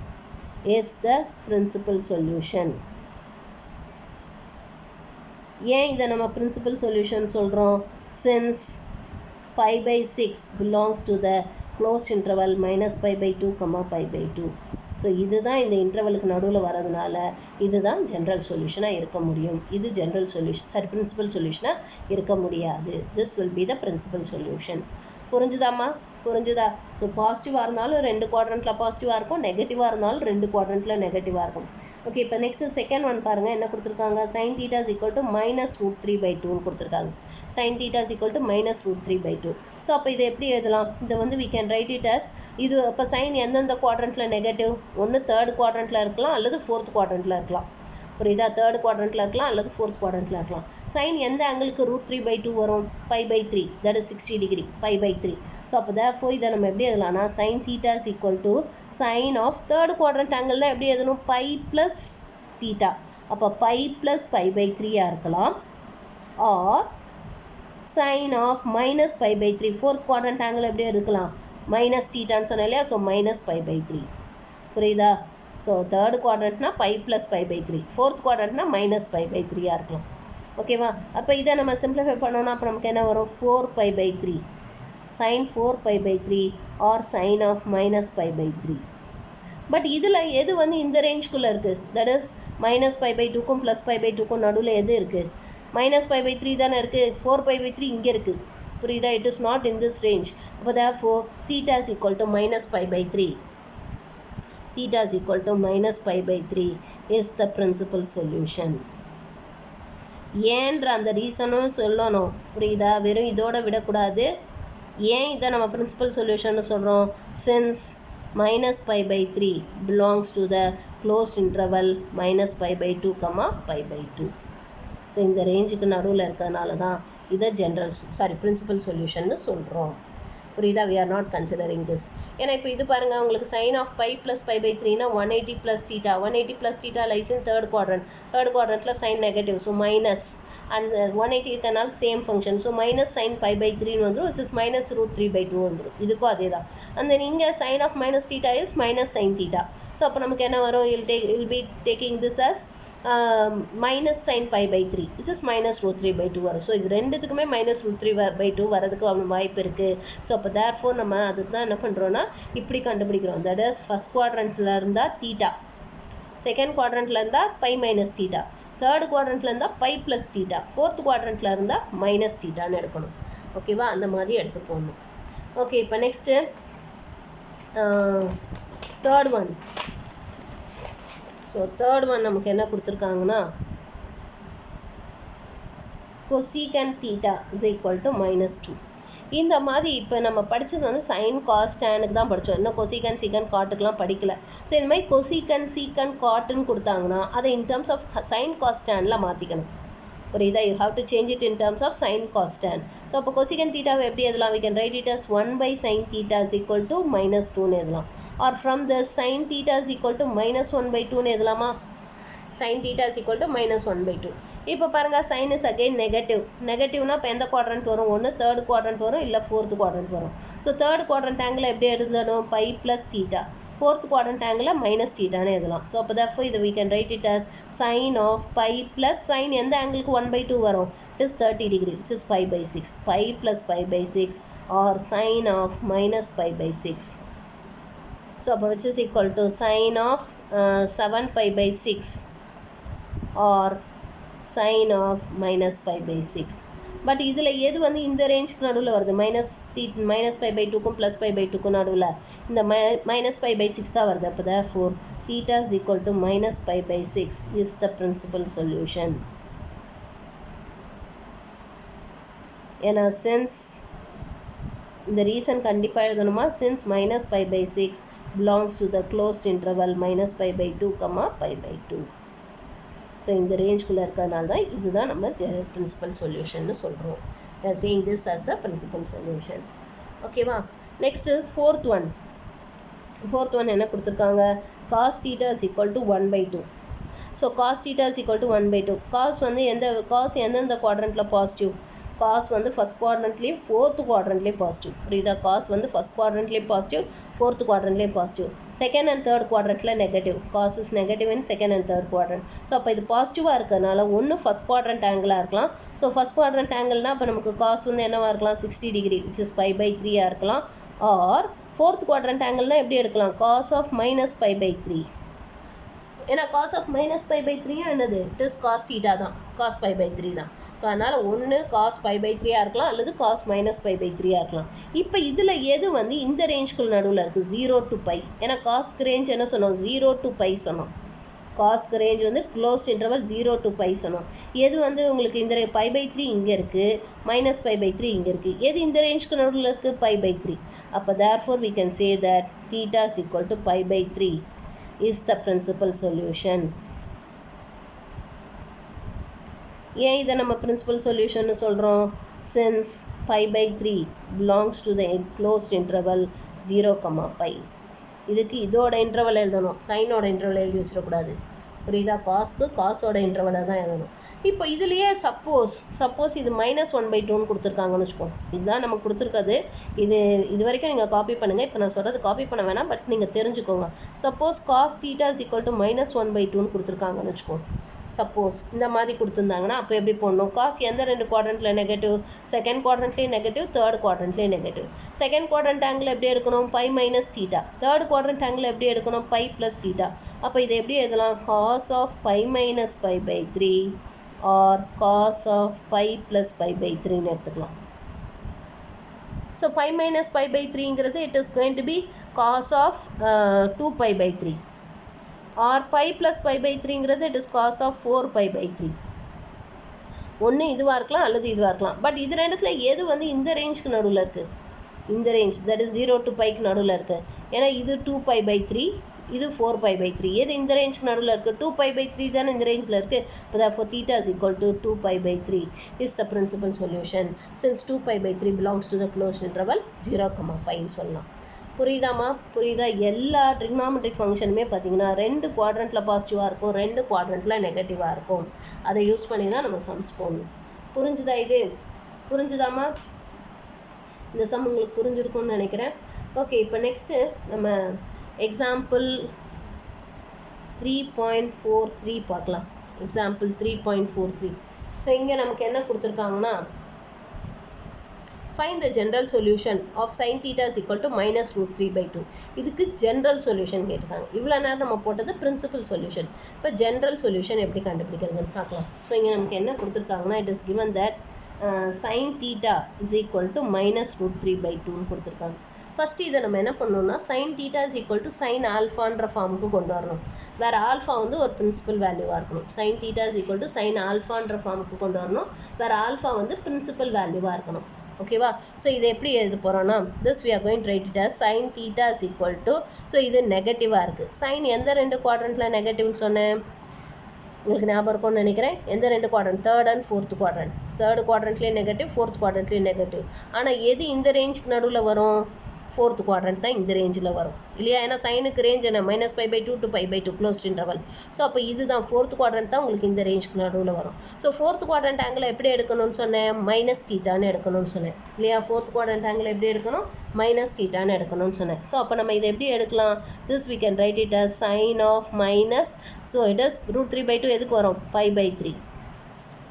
is the principal solution. ஏன் இதை நம்ம பிரின்சிபல் சொல்யூஷன் சொல்கிறோம்? since π/6 belongs to the closed interval -π/2, π/2. So இதுதான் இந்த இன்டர்வலுக்கு நடுவில் வரதுனால இதுதான் ஜென்ரல் சொல்யூஷனாக இருக்க முடியும். இது ஜென்ரல் சொல்யூஷன், சரி பிரின்சிபல் சொல்யூஷனாக இருக்க முடியாது. This will be the principal solution. புரிஞ்சுதாம்மா? புரிஞ்சுதா? ஸோ பாசிட்டிவாக இருந்தாலும் 2 குவாட்ரண்ட்டில் பாசிட்டிவாக இருக்கும், நெகட்டிவாக இருந்தாலும் 2 குவாட்ரண்ட்டில் நெகட்டிவாக இருக்கும். ஓகே, இப்போ நெக்ஸ்ட்டு செகண்ட் ஒன் பாருங்கள். என்ன கொடுத்துருக்காங்க? Sine theta is equal to -√3/2ன்னு கொடுத்துருக்காங்க. Sine theta is equal to -√3/2. So அப்போ இதை எப்படி எழுதலாம்? இதை வந்து we can write it as இது இப்போ சைன் எந்தெந்த குவாட்ரண்ட்டில் நெகட்டிவ்? ஒன்று தேர்ட் குவாட்ரண்ட்டில் இருக்கலாம் அல்லது ஃபோர்த் குவாட்ரண்ட்டில் இருக்கலாம். புரியுதா? தேர்ட் குவாட்ரண்ட்டில் இருக்கலாம் அல்லது ஃபோர்த் குவாட்ரண்ட்டில் இருக்கலாம். சைன் எந்த ஆங்கிளுக்கு √3/2 வரும்? π/3, தட் இஸ் 60 டிகிரி, π/3. ஸோ அப்போ therefore இதை நம்ம எப்படி எழுதலாம்னா sine theta is equal to sine of third quadrant ஆங்கிள்னா எப்படி எழுதணும்? Pi plus theta. அப்போ பை ப்ளஸ் π/3 இருக்கலாம். Or sine of minus π/3. Fourth quadrant angle எப்படி எடுக்கலாம்? மைனஸ் தீட்டான்னு சொன்னேன் இல்லையா? ஸோ -π/3. புரியுதா? ஸோ தேர்ட் குவாட்ரண்ட்னா பை ப்ளஸ் π/3, ஃபோர்த் குவாட்ரண்ட்னா -π/3 இருக்கலாம். ஓகேவா? அப்போ இதை நம்ம சிம்பிளிஃபை பண்ணோம்னா அப்போ நமக்கு என்ன வரும்? 4π/3, sin 4π/3 or sine of -π/3. But இதில் எது வந்து இந்த ரேஞ்சுக்குள்ளே இருக்குது? தட் இஸ் -π/2க்கும் +π/2க்கும் நடுவில் எது இருக்குது? -π/3 தானே இருக்குது. 4π/3 இங்கே இருக்குது. புரியுதா? It is not in this range. அப்போ therefore theta is equal to -π/3. theta is equal to -π/3 is the principal solution. ஏன்ற அந்த ரீசனும் சொல்லணும். புரியுதா? வெறும் இதோட விடக்கூடாது. ஏன் இதை நம்ம பிரின்சிபல் சொல்யூஷன் சொல்கிறோம்? since -π/3 belongs to the closed interval -π/2, π/2. So இந்த ரேஞ்சுக்கு நடுவில் இருக்கிறதுனால தான் இதை பிரின்சிபல் சொல்யூஷன்னு சொல்கிறோம். புரியுதா? we are not considering this. ஏன்னா இப்போ இது பாருங்கள், உங்களுக்கு சைன் ஆஃப் பை ப்ளஸ் π/3னா 180 + θ. 180 + θ lies in third quadrant. Third குவாட்ரண்ட்டில் sine negative, so minus. And 180 இருக்கனால same function. So minus sine π/3ன்னு வந்துடும், விச் இஸ் -√3/2 வந்துடும். இதுக்கும் அதே தான். அந்த இங்கே sine of minus theta is minus sine theta. So அப்போ நமக்கு என்ன வரும்? Will be taking this as minus sin π/3 which is -√3/2 வரும். ஸோ இது ரெண்டுத்துக்குமே -√3/2 வரதுக்கு வாய்ப்பு இருக்குது. ஸோ அப்போ therefore நம்ம அதுக்கு தான் என்ன பண்ணுறோன்னா இப்படி கண்டுபிடிக்கிறோம். தட் இஸ் ஃபஸ்ட் குவாட்ரண்ட்டில் இருந்தால் தீட்டா, செகண்ட் குவாட்ரண்ட்டில் இருந்தால் பை மைனஸ் தீட்டா, தேர்ட் குவாட்ரண்ட்டில் இருந்தால் பை ப்ளஸ் தீட்டா, ஃபோர்த் குவாட்ரண்ட்டில் இருந்தால் மைனஸ் தீட்டான்னு எடுக்கணும். ஓகேவா? அந்த மாதிரி எடுத்து போடணும். ஓகே, இப்போ next third one. So third one நமக்கு என்ன கொடுத்துருக்காங்கன்னா cosecant theta is equal to -2. இந்த மாதிரி இப்போ நம்ம படித்தது வந்து சைன் காஸ் டேனுக்கு தான் படித்தோம். இன்னும் கொசிகன் சீக்கன் காட்டுக்கெலாம் படிக்கல. ஸோ இந்த மாதிரி கொசிகன் சீக்கன் காட்டுன்னு கொடுத்தாங்கன்னா அதை in terms of sine cos டேனில் மாற்றிக்கணும். புரியுதா? You have to change it in terms of sin cos tan. So அப்போ cosecant theta எப்படி எழுதலாம்? We can write it as 1 by sin theta is equal to minus 2 னு எழுதலாம். Or from the sin theta is equal to minus 1 by 2 னு எழுதலாமா? sin theta is equal to minus 1 by 2. இப்போ பாருங்க sin is again negative. நெகட்டிவ்னா இப்போ எந்த quadrant வரும்? ஒன்று தேர்ட் குவாட்ரண்ட் வரும், இல்லை ஃபோர்த் குவாட்ரண்ட் வரும். ஸோ தேர்ட் குவாட்ரண்ட் ஆங்கிள் எப்படி எழுதணும்? Pi plus theta. fourth quadrant angle minus theta னு எழுதலாம். So அப்போ therefore இது we can write it as sin of pi plus sin எந்த ஆங்கிளுக்கு 1 by 2 வரும்? It is 30 degree which is pi by 6. Pi plus pi by 6 or sin of minus pi by 6. So அப்போ which is equal to sin of 7 pi by 6 or sin of minus pi by 6. But இதில் எது வந்து இந்த ரேஞ்சுக்கு நடுவில் வருது? Minus pi by டூக்கும் plus pi by டூக்கும் நடுவில் இந்த மைனஸ் பை பை 6 தான் வருது. அப்போ therefore theta is equal to minus pi by 6 is the principal solution. ஏன்னா since இந்த ரீசன் கண்டிப்பாக எழுதணுமா? since minus pi by 6 belongs to the closed interval minus pi by 2 pi by 2. So இந்த ரேஞ்சுக்குள்ளே இருக்கிறதுனால தான் இதுதான் நம்ம பிரின்சிபல் சொல்யூஷன் சொல்கிறோம். seeing this as the principal solution. ஓகேவா? நெக்ஸ்ட்டு ஃபோர்த் ஒன் என்ன கொடுத்துருக்காங்க? cos theta is equal to 1 by 2. So cos theta is equal to 1 by 2. cos வந்து எந்தெந்த குவாட்ரண்ட்டில் பாசிட்டிவ்? cos வந்து ஃபஸ்ட் குவாட்ரண்ட்லேயும் ஃபோர்த் குவாட்ரண்ட்லேயும் பாசிட்டிவ். புரியுதா? cos வந்து ஃபஸ்ட் குவாட்ரண்ட்லேயும் பாசிட்டிவ், ஃபோர்த் குவாட்ரண்ட்லேயும் பாசிட்டிவ். செகண்ட் அண்ட் தேர்ட் குவாட்ரண்ட்டில் negative. cos is negative in second and third quadrant. So அப்போ இது பாசிட்டிவாக இருக்கிறதுனால ஒன்று ஃபஸ்ட் குவாட்ரண்ட் ஆங்கிளாக இருக்கலாம். ஸோ ஃபஸ்ட் குவாட்ரண்ட் ஆங்கிள்னா இப்போ நமக்கு cos வந்து என்னவாக இருக்கலாம்? 60 degree which is pi by 3 இருக்கலாம். ஆர் ஃபோர்த் குவாட்ரண்ட் ஆங்கிள்னா எப்படி எடுக்கலாம்? cos of minus pi by 3. ஏன்னா cos of minus pi by 3 என்னது? it is cos theta தான், cos pi by 3 தான். ஸோ அதனால் ஒன்று cos pi by 3 இருக்கலாம் அல்லது cos minus pi by 3 இருக்கலாம். இப்போ இதில் எது வந்து இந்த ரேஞ்சுக்குள்ள நடுவில் இருக்குது? 0 to pi. ஏன்னா காஸ்க்கு ரேஞ்ச் என்ன சொன்னோம்? 0 to pi சொன்னோம். காஸ்க்கு ரேஞ்ச் வந்து க்ளோஸ்ட் இன்டர்வல் 0 to pi சொன்னோம். எது வந்து உங்களுக்கு இந்த pi by 3 இங்கே இருக்குது, minus pi by 3 இங்கே இருக்குது. எது இந்த ரேஞ்சுக்கு நடுவில் இருக்குது? pi by 3. அப்போ therefore we can say that theta is equal to pi by 3 is the principal solution. ஏன் இதை நம்ம பிரின்சிபல் சொல்யூஷன் சொல்கிறோம்? since pi by 3 belongs to the closed interval 0, pi. இதுக்கு இதோட இன்டர்வல் எழுதணும், சைனோட இன்டர்வல் எழுதி வச்சிடக்கூடாது. புரியுதா? காஸ்க்கு காசோட இன்டர்வலை தான் எழுதணும். இப்போ இதுலேயே சப்போஸ் இது -1 by 2ன்னு கொடுத்துருக்காங்கன்னு வச்சுக்கோங்க. இதுதான் நமக்கு கொடுத்துருக்காது. இது வரைக்கும் நீங்கள் காப்பி பண்ணுங்கள். இப்போ நான் சொல்கிறது காப்பி பண்ண வேணாம், பட் நீங்கள் தெரிஞ்சுக்கோங்க. Suppose cos theta is equal to -1 by 2ன்னு கொடுத்துருக்காங்கன்னு வச்சுக்கோங்க. சப்போஸ் இந்த மாதிரி கொடுத்துருந்தாங்கன்னா அப்போ எப்படி போடணும்? காஸ் எந்த ரெண்டு குவாட்ரண்ட்டில் நெகட்டிவ்? செகண்ட் குவாட்ரண்ட்லேயும் நெகட்டிவ், தேர்ட் குவாட்ரண்ட்லேயும் நெகட்டிவ். செகண்ட் குவாட்ரண்ட் ஆங்கிள் எப்படி எடுக்கணும்? Pi minus theta. Third quadrant angle எப்படி எடுக்கணும்? Pi plus theta. அப்போ இதை எப்படி எழுதலாம்? Cos of pi minus pi by 3 or cos of pi plus pi by 3ன்னு எடுத்துக்கலாம். So pi minus pi by 3ங்கிறது it is going to be cos of 2 pi by 3. or pi plus pi by 3ங்கிறது it is cos of 4 pi by 3. ஒன்று இதுவாக இருக்கலாம் அல்லது இதுவாக இருக்கலாம். But இது ரெண்டுத்துல எது வந்து இந்த ரேஞ்சுக்கு நடுவில் இருக்குது? இந்த range that is 0 to pi நடுவில் இருக்குது. ஏன்னா இது 2 pi by 3, இது 4 pi by 3. எது இந்த ரேஞ்சுக்கு நடுவில் இருக்குது? 2 pi by 3 தானே இந்த ரேஞ்சில் இருக்குது. இப்போ therefore theta is equal to 2 pi by 3 is the principal solution since 2 pi by 3 belongs to the closed interval 0, pi சொல்லலாம். புரியுதா? எல்லா ட்ரிக்னாமெட்ரிக் ஃபங்க்ஷனுமே பார்த்தீங்கன்னா ரெண்டு குவாட்ரண்ட்டில் பாசிட்டிவாக இருக்கும், ரெண்டு குவாட்ரண்ட்டில் நெகட்டிவாக இருக்கும். அதை யூஸ் பண்ணி தான் நம்ம சம்ஸ் போடணும். புரிஞ்சுதா? இது புரிஞ்சுதாம்மா? இந்த சம் உங்களுக்கு புரிஞ்சிருக்கும்னு நினைக்கிறேன். ஓகே, இப்போ நெக்ஸ்ட்டு நம்ம எக்ஸாம்பிள் 3.43 பார்க்கலாம். எக்ஸாம்பிள் 3.43. ஸோ இங்கே நமக்கு என்ன கொடுத்துருக்காங்கன்னா, find the general solution of sin theta is equal to minus root 3 by 2. இதுக்கு general solution கேட்டிருக்காங்க. இவ்வளோ நேரம் நம்ம போட்டது principal solution. இப்போ general solution எப்படி கண்டுபிடிக்கிறதுன்னு பார்க்கலாம். ஸோ இங்கே நமக்கு என்ன கொடுத்துருக்காங்கன்னா, it is given that sin theta is equal to minus root 3 by 2ன்னு கொடுத்துருக்காங்க. ஃபஸ்ட்டு இதை நம்ம என்ன பண்ணணும்னா, sin theta is equal to sin alphaன்ற ஃபார்முக்கு கொண்டு வரணும். வேறு ஆல்ஃபா வந்து ஒரு பிரின்சிபல் வேல்யூவாக இருக்கணும். sin theta is equal to sin alphaன்ற ஃபார்முக்கு கொண்டு வரணும். வேறு ஆல்ஃபா வந்து பிரின்சிபல் வேல்யூவாக இருக்கணும். ஓகேவா? ஸோ இதை எப்படி எழுத போகிறோன்னா, this we are going to write it as sin theta is equal to, so இது நெகட்டிவாக இருக்குது. சைன் எந்த ரெண்டு குவாட்ரண்ட்டில் நெகட்டிவ்னு சொன்னேன்? உங்களுக்கு ஞாபகம் இருக்கும்னு நினைக்கிறேன். எந்த ரெண்டு குவாட்ரண்ட்? Third and fourth quadrant. Third குவாட்ரண்ட்லேயும் நெகட்டிவ், ஃபோர்த் குவாட்ரண்ட்லேயும் நெகட்டிவ். ஆனால் எது இந்த ரேஞ்சுக்கு நடுவில் வரும்? ஃபோர்த் குவாட்ரண்ட் தான் இந்த ரேஞ்சில் வரும் இல்லையா? ஏன்னா சைனுக்கு ரேஞ்ச் என்ன? -π/2 to π/2 க்ளோஸ்ட் இன்டர்வல். ஸோ அப்போ இதுதான் ஃபோர்த் குவாட்ரண்ட் தான் உங்களுக்கு இந்த ரேஞ்சுக்கு நடுவில் வரும். ஸோ ஃபோர்த் குவாட்ரண்ட் ஆங்கிள் எப்படி எடுக்கணும்னு சொன்னேன்? -θன்னு எடுக்கணும்னு சொன்னேன் இல்லையா? ஃபோர்த் குவாட்ரண்ட் ஆங்கிள் எப்படி எடுக்கணும்? -θன்னு எடுக்கணும்னு சொன்னேன். ஸோ அப்போ நம்ம இதை எப்படி எடுக்கலாம்? This we can write it as sin of minus, so it is √3/2 எதுக்கு வரும்? π/3,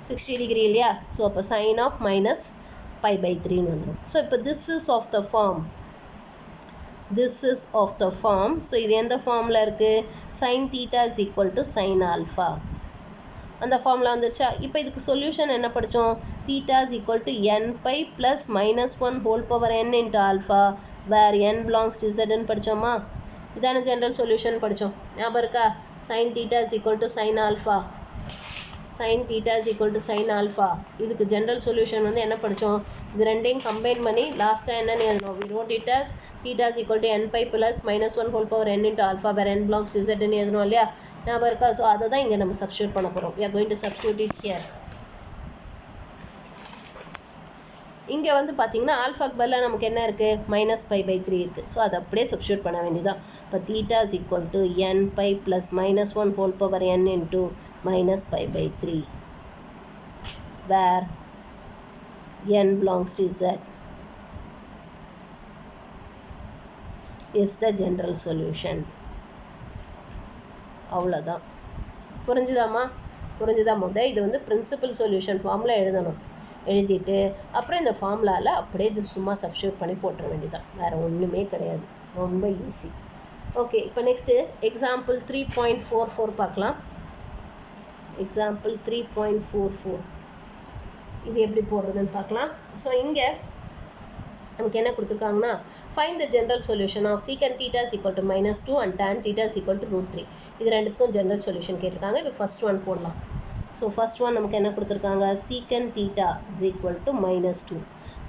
60 degree இல்லையா? ஸோ அப்போ sin of minus π/3ன்னு வந்துடும். ஸோ இப்போ this is of the form, this is of the form. so இது எந்த ஃபார்மில் இருக்குது? sin theta is equal to sin alpha. அந்த ஃபார்மில் வந்துருச்சா? இப்போ இதுக்கு சொல்யூஷன் என்ன படித்தோம்? theta is equal to n/, plus -1 whole power n into alpha, where n belongs to z ன்னு படித்தோமா? இதான ஜென்ரல் சொல்யூஷன் படித்தோம். ஞாபகம் இருக்கா? sin theta is equal to sin alpha, sin theta is equal to sin alpha. இதுக்கு general solution வந்து என்ன படித்தோம்? இது ரெண்டையும் கம்பைன் பண்ணி லாஸ்ட்டாக என்னன்னு எழுதணும்? we wrote it as theta is equal to n/, plus -1 whole power n into alpha, where n belongs to z ன்னு எழுதணும் இல்லையா? ஞாபகம் இருக்கா? ஸோ அதை தான் இங்கே நம்ம சப்ஸ்டியூட் பண்ண போகிறோம். we are going to substitute it here. இங்கே வந்து பார்த்தீங்கன்னா ஆல்ஃபாக்கு பதிலாக நமக்கு என்ன இருக்குது? -π/3 இருக்குது. ஸோ அதை அப்படியே சப்ஸ்டியூட் பண்ண வேண்டியதான். இப்போ theta is equal to n/, plus -1 whole power n into -π/3, where n belongs to z is the general solution. அவ்வளோதான். புரிஞ்சுதாம்மா? புரிஞ்சுதா? முதல் இது வந்து பிரின்சிபல் சொல்யூஷன் ஃபார்மில் எழுதணும். எழுதிட்டு அப்புறம் இந்த ஃபார்முலாவில் அப்படியே சும்மா சப்ஸ்டியூட் பண்ணி போட்டுற வேண்டியதான். வேறு ஒன்றுமே கிடையாது. ரொம்ப ஈஸி. ஓகே, இப்போ நெக்ஸ்ட்டு எக்ஸாம்பிள் 3.44 பார்க்கலாம். எக்ஸாம்பிள் 3.44 இது எப்படி போடுறதுன்னு பார்க்கலாம். ஸோ இங்கே நமக்கு என்ன கொடுத்துருக்காங்கன்னா, find the general solution of secant theta is equal to -2 and tan theta is equal to √3. இது ரெண்டுத்துக்கும் ஜென்ரல் சொல்யூஷன் கேட்டிருக்காங்க. இப்போ ஃபர்ஸ்ட் ஒன் போடலாம். ஸோ ஃபர்ஸ்ட் ஒன் நமக்கு என்ன கொடுத்துருக்காங்க? secant theta is equal to -2.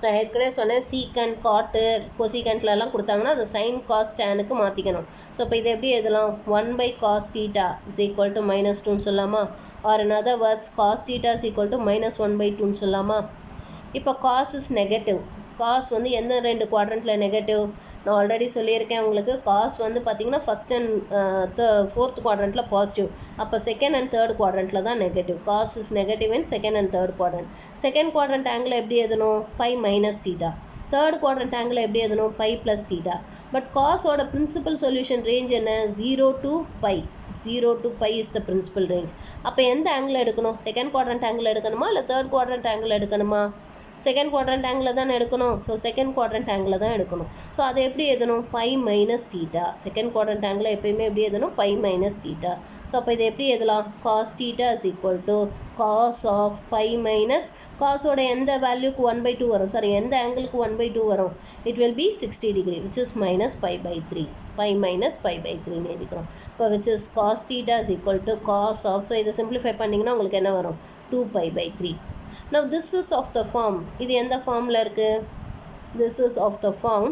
நான் ஏற்கனவே சொன்னேன், சீக்கண்ட், காட்டு, கொசிகண்ட்லலாம் கொடுத்தாங்கன்னா அதை சைன் காஸ் டேனுக்கு மாற்றிக்கணும். ஸோ இப்போ இதை எப்படி எழுதலாம்? 1/cos theta is equal to -2ன்னு சொல்லலாமா? Or in other words cos theta is equal to -1/2ன்னு சொல்லலாமா? இப்போ காஸ் இஸ் நெகட்டிவ். காஸ் வந்து எந்த ரெண்டு குவாட்ரண்ட்டில் நெகட்டிவ்? நான் ஆல்ரெடி சொல்லியிருக்கேன் உங்களுக்கு. காஸ் வந்து பார்த்தீங்கன்னா ஃபஸ்ட் அண்ட் ஃபோர்த் குவாட்ரண்ட்டில் பாசிட்டிவ். அப்போ செகண்ட் அண்ட் தேர்ட் குவாட்ரண்ட்டில் தான் negative. Cos is negative in second and third quadrant. Second quadrant angle எப்படி எழுதணும்? π-θ. தேர்ட் குவாட்ரண்ட் ஆங்கிள் எப்படி எழுதணும்? π+θ. பட் காஸோட பிரின்சிபல் சொல்யூஷன் ரேஞ்ச் என்ன? 0 to π. 0 to π is the principal range. அப்போ எந்த ஆங்கிள் எடுக்கணும்? செகண்ட் குவாட்ரண்ட் ஆங்கிள் எடுக்கணுமா இல்லை தேர்ட் குவாட்ரண்ட் ஆங்கிள் எடுக்கணுமா? செகண்ட் குவாட்ரண்ட் ஆங்கிள் தான் எடுக்கணும். ஸோ செகண்ட் குவாட்ரண்ட் ஆங்கிள் தான் எடுக்கணும். ஸோ அதை எப்படி எழுதணும்? π-θ. செகண்ட் குவாட்ரண்ட் ஆங்கிள் எப்பயுமே எப்படி எழுதணும்? π-θ. ஸோ அப்போ இதை எப்படி எழுதலாம்? cos theta is equal to cos of π- காஸோட எந்த வேல்யூக்கு 1/2 வரும்? சாரி, எந்த ஆங்கிளுக்கு 1/2 வரும்? It will B 60 degree, which is -π/3. π minus π/3ன்னு எழுதிக்கிறோம். இப்போ which is cos theta is equal to cos of, so இதை சிம்பிளிஃபை பண்ணிங்கன்னா உங்களுக்கு என்ன வரும்? 2π/3. Now this is of the form. இது எந்த ஃபார்மில் இருக்குது? This is of the form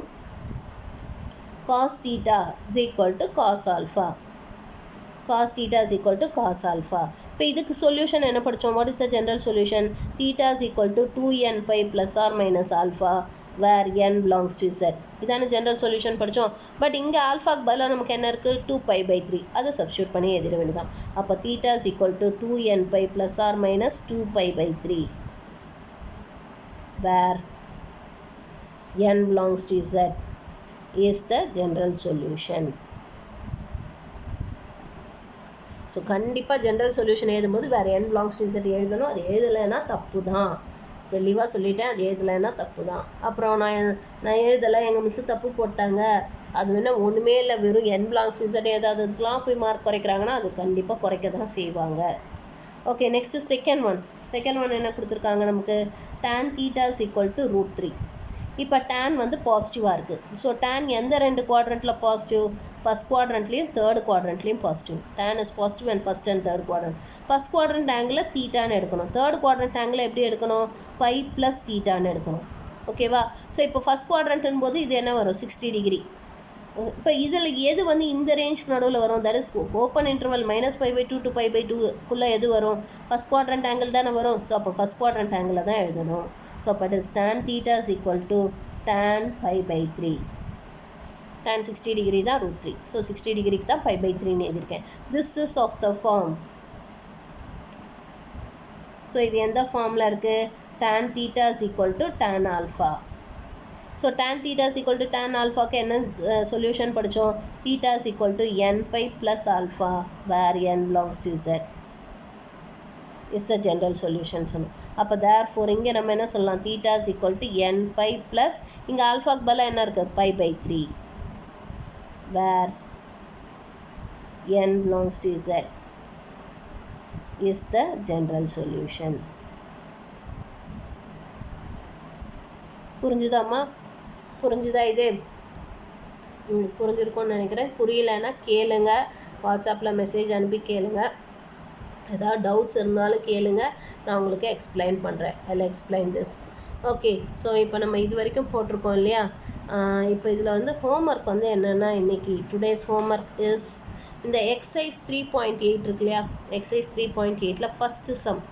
cos theta is equal to cos alpha. Cos theta is equal to cos alpha. இப்போ இதுக்கு சொல்யூஷன் என்ன படித்தோம்? What is the general solution? Theta is equal to 2nπ plus or minus alpha, where n belongs to z. இதான general solution படித்தோம். But இங்கே ஆல்ஃபாக்கு பதிலாக நமக்கு என்ன இருக்குது? 2π/3. அதை சப்ஸ்டியூட் பண்ணி எழுதிட வேண்டியதான். அப்போ theta is equal to 2nπ plus or minus 2π/3, where n belongs to z is the general solution. So கண்டிப்பாக ஜென்ரல் சொல்யூஷன் எழுதும்போது வேறு n belongs to z எழுதணும். அது எழுதலைன்னா தப்பு தான். தெளிவாக சொல்லிட்டேன், அது எழுதலைன்னா தப்பு தான். அப்புறம் நான் எழுதலை, எங்கள் மிஸ்ஸு தப்பு போட்டாங்க, அது வேணால் ஒன்றுமே இல்லை, வெறும் n belongs to z ஏதாவதுலாம் போய் மார்க் குறைக்கிறாங்கன்னா அது கண்டிப்பாக குறைக்க தான் செய்வாங்க. ஓகே, நெக்ஸ்ட்டு செகண்ட் ஒன் என்ன கொடுத்துருக்காங்க நமக்கு? tan theta is equal to √3. இப்போ tan வந்து பாசிட்டிவாக இருக்குது. ஸோ tan எந்த ரெண்டு குவாட்ரண்ட்டில் பாசிட்டிவ்? ஃபஸ்ட் குவாட்ரண்ட்லேயும் தேர்ட் குவாட்ரண்ட்லேயும் positive. tan is positive and first and third quadrant. First quadrant ஆங்கிளில் தீட்டான்னு எடுக்கணும். தேர்ட் குவாட்ரண்ட் ஆங்கிளில் எப்படி எடுக்கணும்? π+θன்னு எடுக்கணும். ஓகேவா? ஸோ இப்போ ஃபஸ்ட் குவாட்ரண்ட்டும் போது இது என்ன வரும்? 60 டிகிரி. இப்போ இதில் எது வந்து இந்த ரேஞ்சுக்கு நடுவில் வரும், that is open interval -π/2 to π/2 எது வரும், ஃபஸ்ட் குவாட்ரண்ட் ஆங்கிள் தானே வரும். ஸோ அப்போ ஃபஸ்ட் குவாட்ரண்ட் ஆங்கிளில் தான் எழுதணும். ஸோ அப்போ it is tan θ is equal to tan π/3. tan 60 degree தான் √3. ஸோ 60 டிகிரிக்கு தான் π/3ன்னு எழுதியிருக்கேன். This is of the form. So இது எந்த ஃபார்மில் இருக்குது, tan θ is equal to tan alpha. So tan θ is equal to tan alphaக்கு என்ன சொல்யூஷன் படித்தோம், θ is equal to nπ plus alpha where n belongs to z is the general solution சொன்னோம். அப்போ therefore இங்கே நம்ம என்ன சொல்லலாம், θ is equal to nπ plus இங்கே ஆல்ஃபாக்கு பதிலாக என்ன இருக்குது π/3 where n belongs to z is the general solution. புரிஞ்சுதாம்மா, புரிஞ்சுதா இது? புரிஞ்சிருக்கும்னு நினைக்கிறேன். புரியலைன்னா கேளுங்க, வாட்ஸ்அப்பில் மெசேஜ் அனுப்பி கேளுங்க. ஏதாவது டவுட்ஸ் இருந்தாலும் கேளுங்க, நான் உங்களுக்கு எக்ஸ்பிளைன் பண்ணுறேன். அதில் எக்ஸ்பிளைன் திஸ். ஓகே, ஸோ இப்போ நம்ம இது வரைக்கும் போட்டிருக்கோம் இல்லையா. இப்போ இதில் வந்து ஹோம்ஒர்க் வந்து என்னென்னா, இன்றைக்கி டுடேஸ் ஹோம்ஒர்க் இஸ் இந்த எக்ஸசைஸ் 3.8 இருக்கு இல்லையா, எக்ஸசைஸ் 3.8ல் ஃபஸ்ட்டு சம்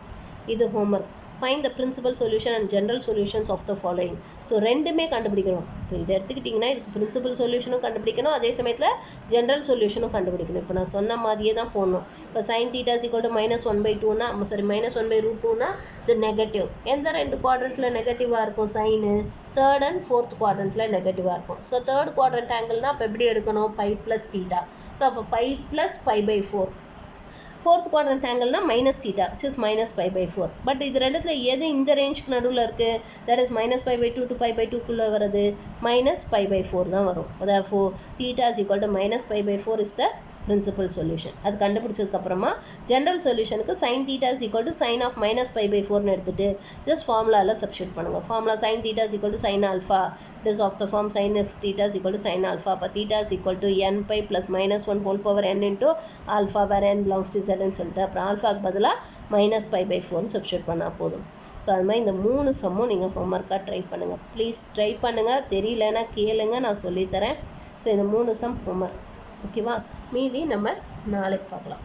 இது homework. Find the principal solution and general solutions of the following. So ரெண்டுமே கண்டுபிடிக்கணும். இப்போ இதை எடுத்துக்கிட்டிங்கன்னா இதுக்கு பிரின்சிபல் சொல்யூஷனும் கண்டுபிடிக்கணும், அதே சமயத்தில் ஜென்ரல் சொல்யூஷனும் கண்டுபிடிக்கணும். இப்போ நான் சொன்ன மாதிரியே தான் போடணும். இப்போ sin θ is equal to -1/2னா sorry -1/√2னா இது நெகட்டிவ். எந்த ரெண்டு குவாட்ரண்ட்டில் நெகட்டிவாக இருக்கும் சைனு, தேர்ட் அண்ட் ஃபோர்த் குவாட்ரண்ட்டில் நெகட்டிவாக இருக்கும். ஸோ தேர்ட் குவாட்ரண்ட் ஆங்கிள்னால் அப்போ எப்படி எடுக்கணும், π + θ. ஸோ அப்போ π + π/4. ஃபோர்த் குவாட்ரண்ட் ஆங்கிள்னா -θ which is -π/4. பட் இது ரெண்டுத்தில் எது இந்த ரேஞ்சுக்கு நடுவில் இருக்குது, தட் இஸ் -π/2 to π/2க்குள்ளே வருது -π/4 தான் வரும். அதாவது θ is equal to -π/4 is the principal solution. அது கண்டுபிடிச்சதுக்கப்புறமா ஜென்ரல் சொல்யூஷனுக்கு sin θ is equal to sin of -π/4ன்னு எடுத்துகிட்டு ஜஸ்ட் ஃபார்முலாவில் சப்ஸ்டியூட் பண்ணுங்கள். Formula sin θ is equal to sin alpha. It is of the form sin of θ is equal to sin alpha. அப்போ θ is equal to nπ plus -1 whole power n into alpha where n belongs to z ன்னு சொல்லிட்டு அப்புறம் ஆல்ஃபாக்கு பதிலாக -π/4ன்னு substitute பண்ணால் போதும். So அது மாதிரி இந்த 3 சம்மும் நீங்கள் ஹோம்ஒர்க்காக ட்ரை பண்ணுங்கள். ப்ளீஸ் ட்ரை பண்ணுங்கள், தெரியலன்னா கேளுங்க, நான் சொல்லித்தரேன். ஸோ இந்த 3 சம் ஹோம்ஒர்க். ஓகேவா, மீதி நம்ம நாளைக்கு பார்க்கலாம்.